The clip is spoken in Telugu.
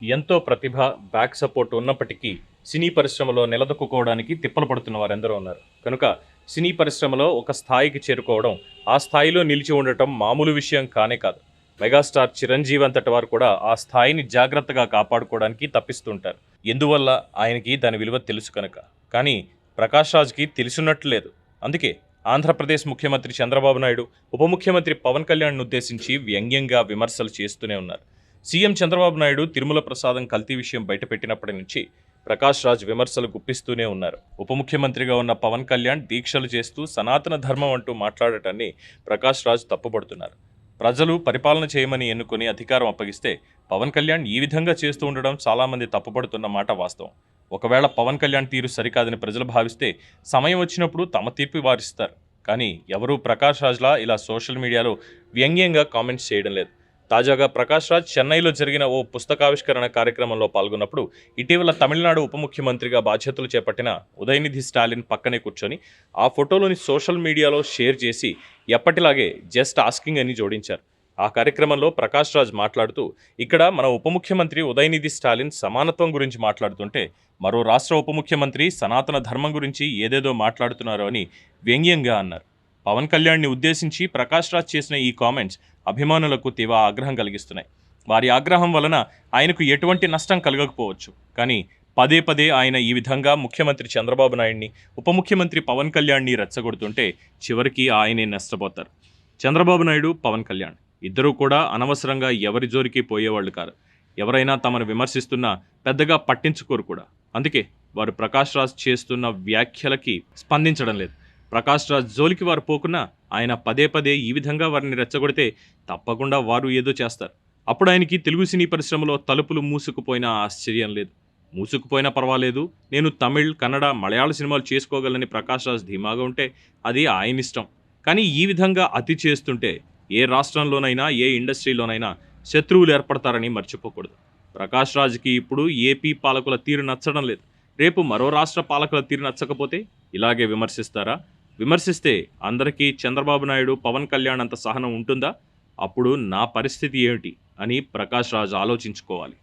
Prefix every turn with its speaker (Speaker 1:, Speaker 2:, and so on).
Speaker 1: ఎంతో ప్రతిభ, బ్యాక్ సపోర్ట్ ఉన్నప్పటికీ సినీ పరిశ్రమలో నిలదొక్కుకోవడానికి తిప్పలు పడుతున్న వారెందరో ఉన్నారు. కనుక సినీ పరిశ్రమలో ఒక స్థాయికి చేరుకోవడం, ఆ స్థాయిలో నిలిచి ఉండటం మామూలు విషయం కానే కాదు. మెగాస్టార్ చిరంజీవి అంతటి వారు కూడా ఆ స్థాయిని జాగ్రత్తగా కాపాడుకోవడానికి తప్పిస్తుంటారు. ఎందువల్ల ఆయనకి దాని విలువ తెలుసు కనుక. కానీ ప్రకాష్ రాజ్కి తెలిసినట్లు లేదు. అందుకే ఆంధ్రప్రదేశ్ ముఖ్యమంత్రి చంద్రబాబు నాయుడు, ఉప ముఖ్యమంత్రి పవన్ కళ్యాణ్ను ఉద్దేశించి వ్యంగ్యంగా విమర్శలు చేస్తూనే ఉన్నారు. సీఎం చంద్రబాబు నాయుడు తిరుమల ప్రసాదం కల్తీ విషయం బయటపెట్టినప్పటి నుంచి ప్రకాష్ రాజ్ విమర్శలు గుప్పిస్తూనే ఉన్నారు. ఉప ముఖ్యమంత్రిగా ఉన్న పవన్ కళ్యాణ్ దీక్షలు చేస్తూ సనాతన ధర్మం అంటూ మాట్లాడటాన్ని ప్రకాష్ రాజ్ తప్పుపడుతున్నారు. ప్రజలు పరిపాలన చేయమని ఎన్నుకుని అధికారం అప్పగిస్తే పవన్ కళ్యాణ్ ఈ విధంగా చేస్తూ ఉండడం చాలామంది తప్పుపడుతున్న మాట వాస్తవం. ఒకవేళ పవన్ కళ్యాణ్ తీరు సరికాదని ప్రజలు భావిస్తే సమయం వచ్చినప్పుడు తమ తీర్పు వారిస్తారు. కానీ ఎవరూ ప్రకాష్ రాజ్లా ఇలా సోషల్ మీడియాలో వ్యంగ్యంగా కామెంట్స్ చేయడం లేదు. తాజాగా ప్రకాష్ రాజ్ చెన్నైలో జరిగిన ఓ పుస్తకావిష్కరణ కార్యక్రమంలో పాల్గొన్నప్పుడు ఇటీవల తమిళనాడు ఉప ముఖ్యమంత్రిగా బాధ్యతలు చేపట్టిన ఉదయనిధి స్టాలిన్ పక్కనే కూర్చొని ఆ ఫోటోలోని సోషల్ మీడియాలో షేర్ చేసి ఎప్పటిలాగే జస్ట్ ఆస్కింగ్ అని జోడించారు. ఆ కార్యక్రమంలో ప్రకాష్ రాజ్ మాట్లాడుతూ, ఇక్కడ మన ఉప ముఖ్యమంత్రి ఉదయనిధి స్టాలిన్ సమానత్వం గురించి మాట్లాడుతుంటే మరో రాష్ట్ర ఉప ముఖ్యమంత్రి సనాతన ధర్మం గురించి ఏదేదో మాట్లాడుతున్నారు అని వ్యంగ్యంగా అన్నారు. పవన్ కళ్యాణ్ని ఉద్దేశించి ప్రకాష్ రాజ్ చేసిన ఈ కామెంట్స్ అభిమానులకు తీవ్ర ఆగ్రహం కలిగిస్తున్నాయి. వారి ఆగ్రహం వలన ఆయనకు ఎటువంటి నష్టం కలగకపోవచ్చు. కానీ పదే పదే ఆయన ఈ విధంగా ముఖ్యమంత్రి చంద్రబాబు నాయుడిని, ఉప ముఖ్యమంత్రి పవన్ కళ్యాణ్ని రెచ్చగొడుతుంటే చివరికి ఆయనే నష్టపోతారు. చంద్రబాబు నాయుడు, పవన్ కళ్యాణ్ ఇద్దరూ కూడా అనవసరంగా ఎవరి జోరికి పోయేవాళ్ళు కాదు. ఎవరైనా తమను విమర్శిస్తున్నా పెద్దగా పట్టించుకోరు కూడా. అందుకే వారు ప్రకాష్ రాజ్ చేస్తున్న వ్యాఖ్యలకి స్పందించడం లేదు. ప్రకాష్ రాజ్ జోలికి వారు పోకున్నా ఆయన పదే పదే ఈ విధంగా వారిని రెచ్చగొడితే తప్పకుండా వారు ఏదో చేస్తారు. అప్పుడు ఆయనకి తెలుగు సినీ పరిశ్రమలో తలుపులు మూసుకుపోయినా ఆశ్చర్యం లేదు. మూసుకుపోయినా పర్వాలేదు, నేను తమిళ్, కన్నడ, మలయాళ సినిమాలు చేసుకోగలని ప్రకాష్ రాజ్ ధీమాగా ఉంటే అది ఆయన ఇష్టం. కానీ ఈ విధంగా అతి చేస్తుంటే ఏ రాష్ట్రంలోనైనా, ఏ ఇండస్ట్రీలోనైనా శత్రువులు ఏర్పడతారని మర్చిపోకూడదు. ప్రకాష్ రాజ్కి ఇప్పుడు ఏపీ పాలకుల తీరు నచ్చడం లేదు. రేపు మరో రాష్ట్ర పాలకుల తీరు నచ్చకపోతే ఇలాగే విమర్శిస్తారా? విమర్శిస్తే అందరికీ చంద్రబాబు నాయుడు, పవన్ కళ్యాణ్ అంత సహనం ఉంటుందా? అప్పుడు నా పరిస్థితి ఏమిటి అని ప్రకాష్ రాజ్ ఆలోచించుకోవాలి.